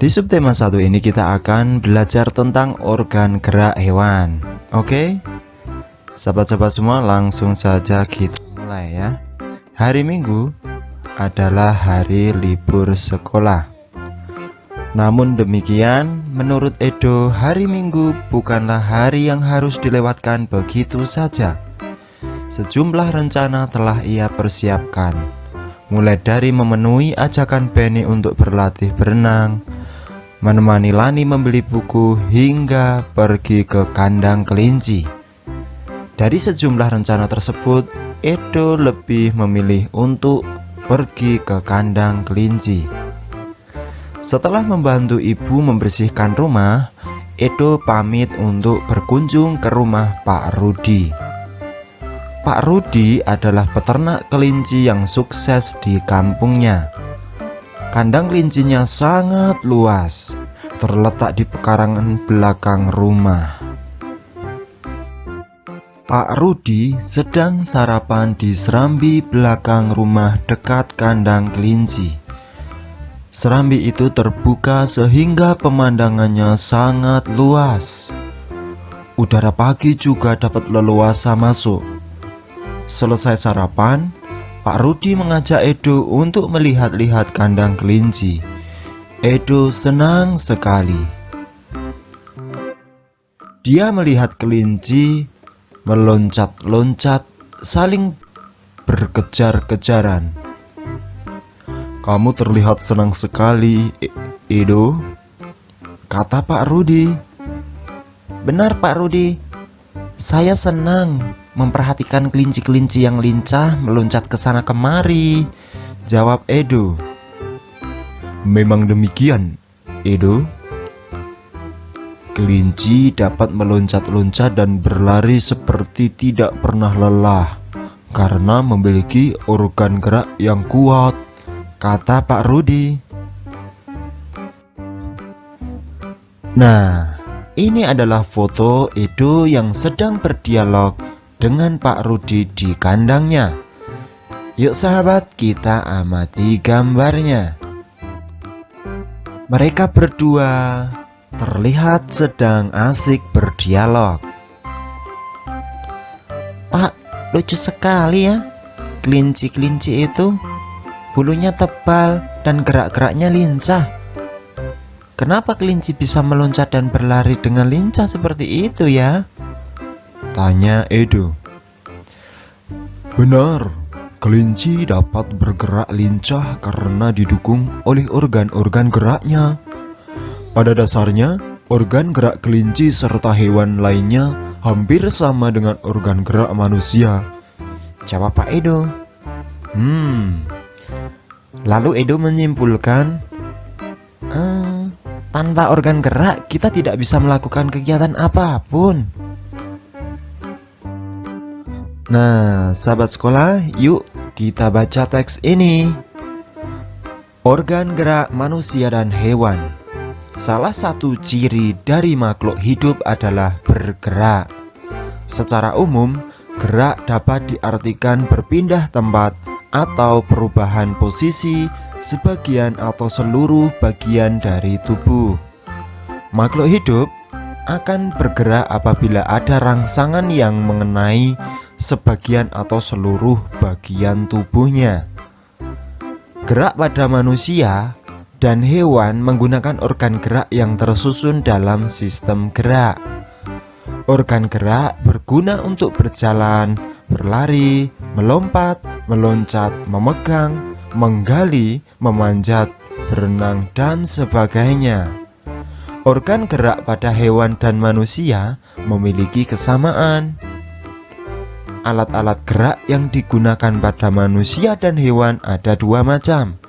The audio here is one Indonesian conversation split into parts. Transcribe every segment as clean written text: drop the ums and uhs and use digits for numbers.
Di subtema 1 ini kita akan belajar tentang organ gerak hewan. Oke? Sahabat-sahabat semua, langsung saja kita mulai ya. Hari Minggu adalah hari libur sekolah. Namun demikian, menurut Edo, hari Minggu bukanlah hari yang harus dilewatkan begitu saja. Sejumlah rencana telah ia persiapkan, mulai dari memenuhi ajakan Benny untuk berlatih berenang, menemani Lani membeli buku, hingga pergi ke kandang kelinci. Dari sejumlah rencana tersebut, Edo lebih memilih untuk pergi ke kandang kelinci. Setelah membantu ibu membersihkan rumah, Edo pamit untuk berkunjung ke rumah Pak Rudi. Pak Rudi adalah peternak kelinci yang sukses di kampungnya. Kandang kelincinya sangat luas, terletak di pekarangan belakang rumah. Pak Rudi sedang sarapan di serambi belakang rumah dekat kandang kelinci. Serambi itu terbuka sehingga pemandangannya sangat luas. Udara pagi juga dapat leluasa masuk. Selesai sarapan, Pak Rudi mengajak Edo untuk melihat-lihat kandang kelinci. Edo senang sekali. Dia melihat kelinci meloncat-loncat, saling berkejar-kejaran. "Kamu terlihat senang sekali, Edo," kata Pak Rudi. "Benar, Pak Rudi. Saya senang memperhatikan kelinci-kelinci yang lincah meloncat ke sana kemari," jawab Edo. "Memang demikian, Edo. Kelinci dapat meloncat-loncat dan berlari seperti tidak pernah lelah karena memiliki organ gerak yang kuat," kata Pak Rudi. Nah, ini adalah foto Edo yang sedang berdialog dengan Pak Rudi di kandangnya. Yuk sahabat, kita amati gambarnya. Mereka berdua terlihat sedang asik berdialog. "Pak, lucu sekali ya. Kelinci-kelinci itu bulunya tebal dan gerak-geraknya lincah. Kenapa kelinci bisa meloncat dan berlari dengan lincah seperti itu ya?" tanya Edo. "Benar, kelinci dapat bergerak lincah karena didukung oleh organ-organ geraknya. Pada dasarnya, organ gerak kelinci serta hewan lainnya hampir sama dengan organ gerak manusia," jawab Pak Edo. Lalu Edo menyimpulkan, tanpa organ gerak kita tidak bisa melakukan kegiatan apapun. Nah, sahabat sekolah, yuk kita baca teks ini. Organ gerak manusia dan hewan. Salah satu ciri dari makhluk hidup adalah bergerak. Secara umum, gerak dapat diartikan berpindah tempat atau perubahan posisi sebagian atau seluruh bagian dari tubuh. Makhluk hidup akan bergerak apabila ada rangsangan yang mengenai sebagian atau seluruh bagian tubuhnya. Gerak pada manusia dan hewan menggunakan organ gerak yang tersusun dalam sistem gerak. Organ gerak berguna untuk berjalan, berlari, melompat, meloncat, memegang, menggali, memanjat, berenang, dan sebagainya. Organ gerak pada hewan dan manusia memiliki kesamaan. Alat-alat gerak yang digunakan pada manusia dan hewan ada dua macam,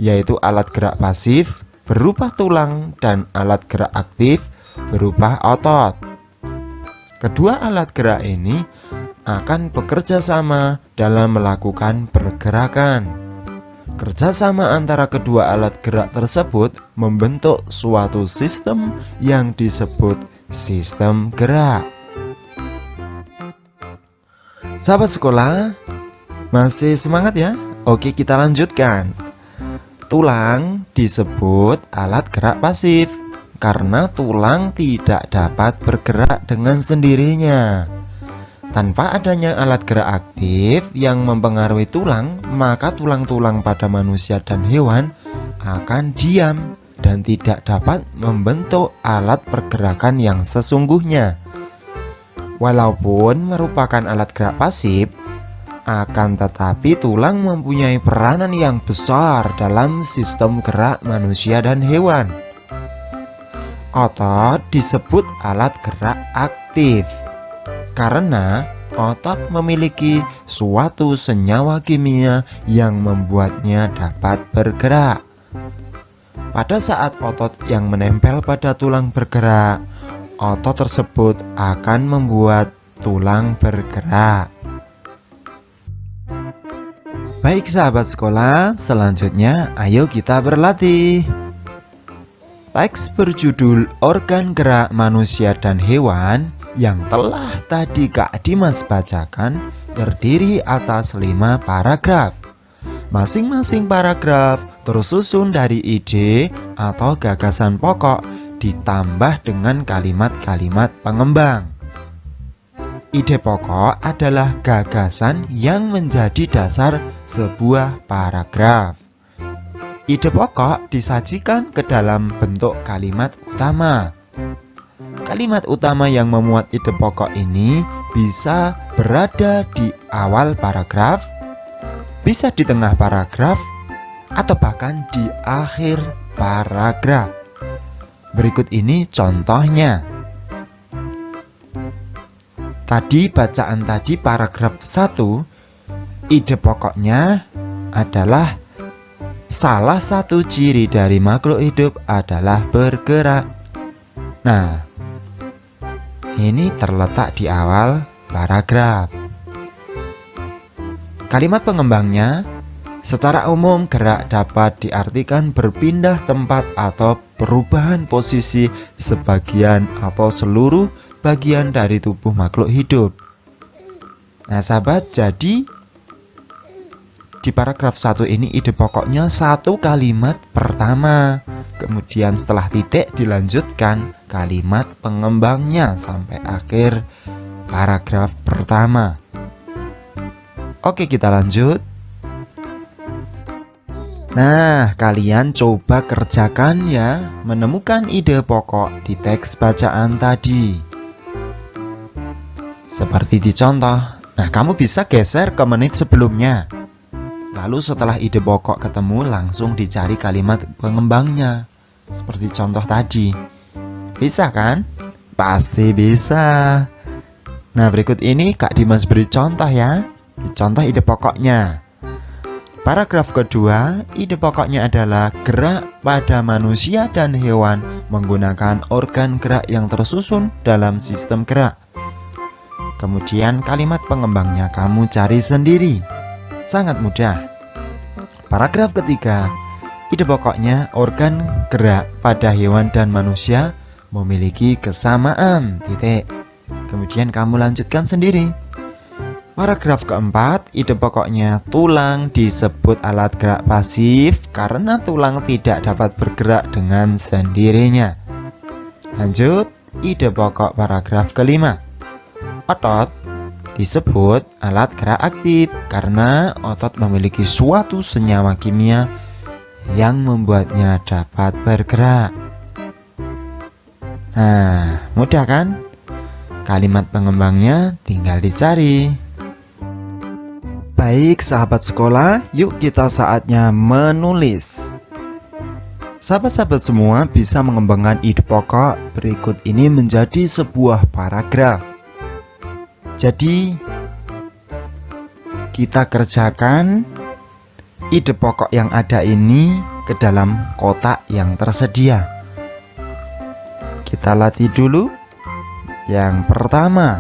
yaitu alat gerak pasif berupa tulang dan alat gerak aktif berupa otot. Kedua alat gerak ini akan bekerja sama dalam melakukan pergerakan. Kerjasama antara kedua alat gerak tersebut membentuk suatu sistem yang disebut sistem gerak. Sahabat sekolah, masih semangat ya? Oke, kita lanjutkan. tulang disebut alat gerak pasif karena tulang tidak dapat bergerak dengan sendirinya. Tanpa adanya alat gerak aktif yang mempengaruhi tulang, maka tulang-tulang pada manusia dan hewan akan diam dan tidak dapat membentuk alat pergerakan yang sesungguhnya. Walaupun merupakan alat gerak pasif, akan tetapi tulang mempunyai peranan yang besar dalam sistem gerak manusia dan hewan. Otot disebut alat gerak aktif karena otot memiliki suatu senyawa kimia yang membuatnya dapat bergerak. Pada saat otot yang menempel pada tulang bergerak, otot tersebut akan membuat tulang bergerak. Baik sahabat sekolah, selanjutnya ayo kita berlatih. Teks berjudul Organ Gerak Manusia dan Hewan yang telah tadi Kak Dimas bacakan terdiri atas 5 paragraf. Masing-masing paragraf tersusun dari ide atau gagasan pokok ditambah dengan kalimat-kalimat pengembang. Ide pokok adalah gagasan yang menjadi dasar sebuah paragraf. Ide pokok disajikan ke dalam bentuk kalimat utama. Kalimat utama yang memuat ide pokok ini bisa berada di awal paragraf, bisa di tengah paragraf, atau bahkan di akhir paragraf. Berikut ini contohnya. Tadi bacaan tadi paragraf 1, ide pokoknya adalah salah satu ciri dari makhluk hidup adalah bergerak. Nah, ini terletak di awal paragraf. Kalimat pengembangnya, secara umum gerak dapat diartikan berpindah tempat atau perubahan posisi sebagian atau seluruh bagian dari tubuh makhluk hidup. Nah sahabat, jadi di paragraf 1 ini ide pokoknya satu kalimat pertama. Kemudian setelah titik dilanjutkan kalimat pengembangnya sampai akhir paragraf pertama. Oke, kita lanjut. Nah, kalian coba kerjakan ya, menemukan ide pokok di teks bacaan tadi. Seperti di contoh. Nah, kamu bisa geser ke menit sebelumnya. Lalu setelah ide pokok ketemu, langsung dicari kalimat pengembangnya. Seperti contoh tadi. Bisa kan? Pasti bisa. Nah, berikut ini Kak Dimas beri contoh ya. Contoh ide pokoknya. Paragraf kedua, ide pokoknya adalah gerak pada manusia dan hewan menggunakan organ gerak yang tersusun dalam sistem gerak. Kemudian kalimat pengembangnya kamu cari sendiri. Sangat mudah. Paragraf ketiga, ide pokoknya organ gerak pada hewan dan manusia memiliki kesamaan. Titik. Kemudian kamu lanjutkan sendiri. Paragraf keempat, ide pokoknya tulang disebut alat gerak pasif karena tulang tidak dapat bergerak dengan sendirinya. Lanjut, ide pokok paragraf kelima. Otot disebut alat gerak aktif karena otot memiliki suatu senyawa kimia yang membuatnya dapat bergerak. Nah, mudah kan? Kalimat pengembangnya tinggal dicari. Baik sahabat sekolah, yuk kita saatnya menulis. Sahabat-sahabat semua bisa mengembangkan ide pokok berikut ini menjadi sebuah paragraf. Jadi, kita kerjakan ide pokok yang ada ini ke dalam kotak yang tersedia. Kita latih dulu. Yang pertama,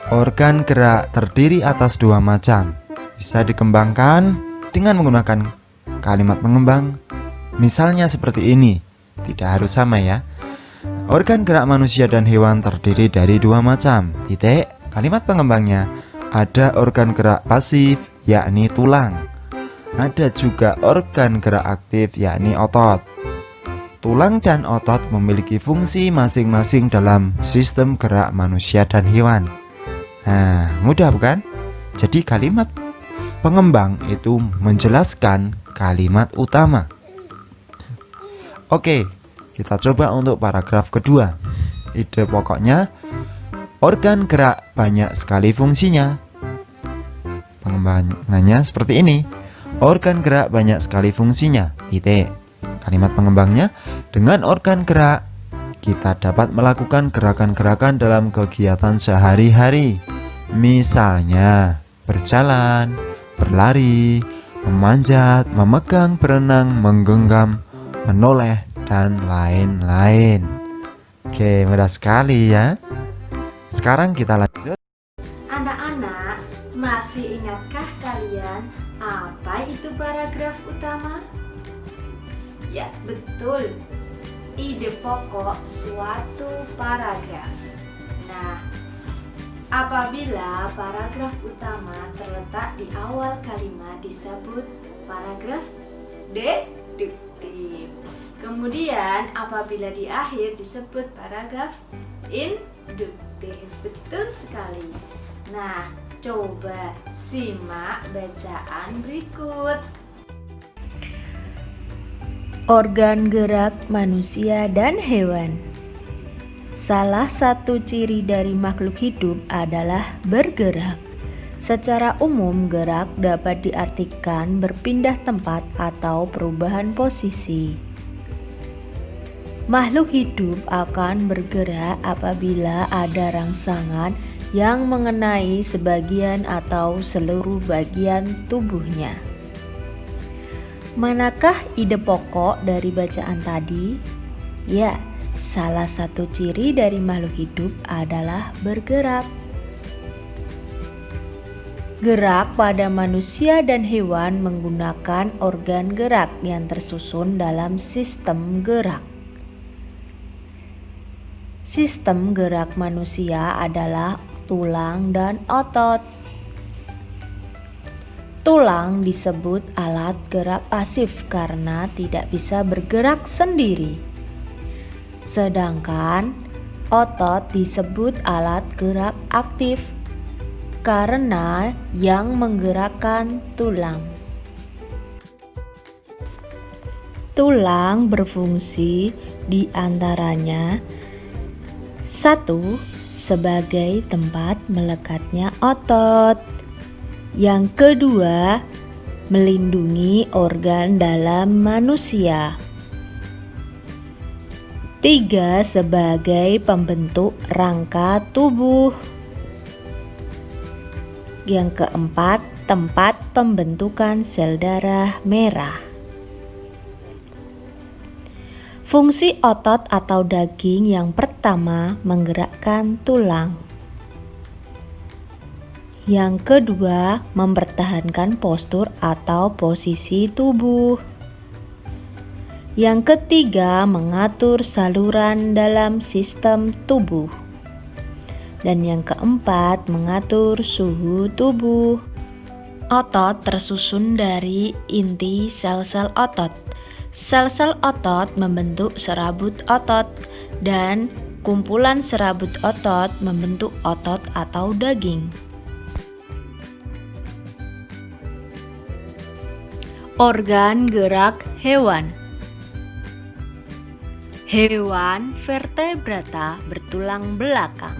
organ gerak terdiri atas 2 macam. Bisa dikembangkan dengan menggunakan kalimat pengembang. Misalnya seperti ini. Tidak harus sama ya. Organ gerak manusia dan hewan terdiri dari 2 macam. Titik. Kalimat pengembangnya, ada organ gerak pasif, yakni tulang. Ada juga organ gerak aktif, yakni otot. Tulang dan otot memiliki fungsi masing-masing dalam sistem gerak manusia dan hewan. Nah, mudah bukan? Jadi kalimat pengembang itu menjelaskan kalimat utama. Oke, kita coba untuk paragraf kedua. Ide pokoknya, organ gerak banyak sekali fungsinya. Pengembangannya seperti ini. Organ gerak banyak sekali fungsinya. Titik. Kalimat pengembangnya, dengan organ gerak kita dapat melakukan gerakan-gerakan dalam kegiatan sehari-hari. Misalnya, berjalan, berlari, memanjat, memegang, berenang, menggenggam, menoleh, dan lain-lain. Oke, mudah sekali ya. Sekarang kita lanjut. Anak-anak, masih ingatkah kalian apa itu paragraf utama? Ya, betul. Ide pokok suatu paragraf. Nah, apabila paragraf utama terletak di awal kalimat disebut paragraf deduktif. Kemudian apabila di akhir disebut paragraf induktif. Betul sekali. Nah, coba simak bacaan berikut. Organ gerak manusia dan hewan. Salah satu ciri dari makhluk hidup adalah bergerak. Secara umum, gerak dapat diartikan berpindah tempat atau perubahan posisi. Makhluk hidup akan bergerak apabila ada rangsangan yang mengenai sebagian atau seluruh bagian tubuhnya. Manakah ide pokok dari bacaan tadi? Ya, salah satu ciri dari makhluk hidup adalah bergerak. Gerak pada manusia dan hewan menggunakan organ gerak yang tersusun dalam sistem gerak. Sistem gerak manusia adalah tulang dan otot. Tulang disebut alat gerak pasif karena tidak bisa bergerak sendiri. Sedangkan otot disebut alat gerak aktif karena yang menggerakkan tulang. Tulang berfungsi di antaranya 1. Sebagai tempat melekatnya otot. Yang kedua, melindungi organ dalam manusia. 3. Sebagai pembentuk rangka tubuh. Yang keempat, tempat pembentukan sel darah merah. Fungsi otot atau daging yang pertama menggerakkan tulang. Yang kedua, mempertahankan postur atau posisi tubuh. Yang ketiga, mengatur saluran dalam sistem tubuh. Dan yang keempat, mengatur suhu tubuh. Otot tersusun dari inti sel-sel otot. Sel-sel otot membentuk serabut otot dan kumpulan serabut otot membentuk otot atau daging. Organ gerak hewan. Hewan vertebrata bertulang belakang.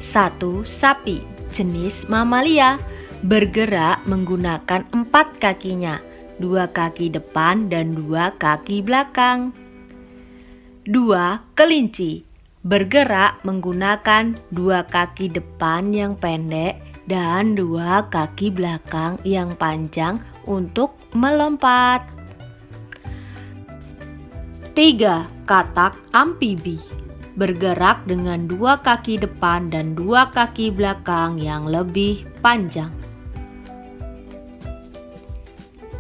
1. Sapi, jenis mamalia, bergerak menggunakan 4 kakinya, 2 kaki depan dan 2 kaki belakang. 2. Kelinci, bergerak menggunakan 2 kaki depan yang pendek dan 2 kaki belakang yang panjang untuk melompat. 3. Katak amfibi, bergerak dengan 2 kaki depan dan 2 kaki belakang yang lebih panjang.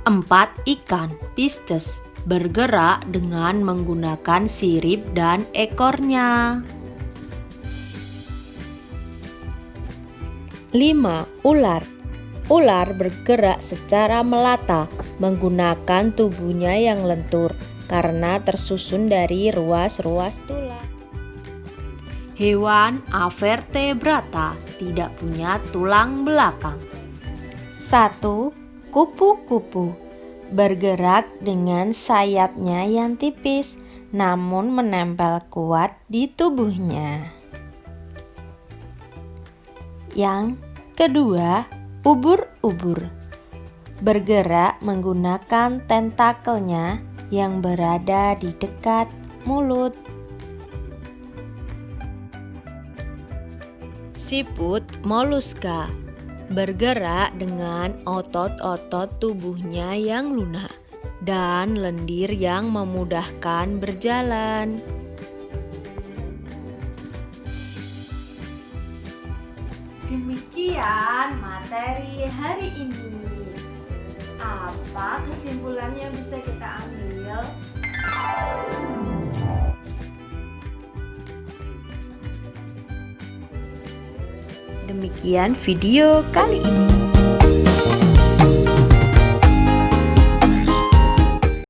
4. Ikan Pisces, bergerak dengan menggunakan sirip dan ekornya. 5. Ular, Ular bergerak secara melata menggunakan tubuhnya yang lentur karena tersusun dari ruas-ruas tulang. Hewan avertebrata tidak punya tulang belakang. 1. Kupu-kupu bergerak dengan sayapnya yang tipis namun menempel kuat di tubuhnya. Yang kedua, ubur-ubur bergerak menggunakan tentakelnya yang berada di dekat mulut. Siput moluska bergerak dengan otot-otot tubuhnya yang lunak dan lendir yang memudahkan berjalan. Demikian materi hari ini. Apa kesimpulan yang bisa kita ambil? Demikian video kali ini.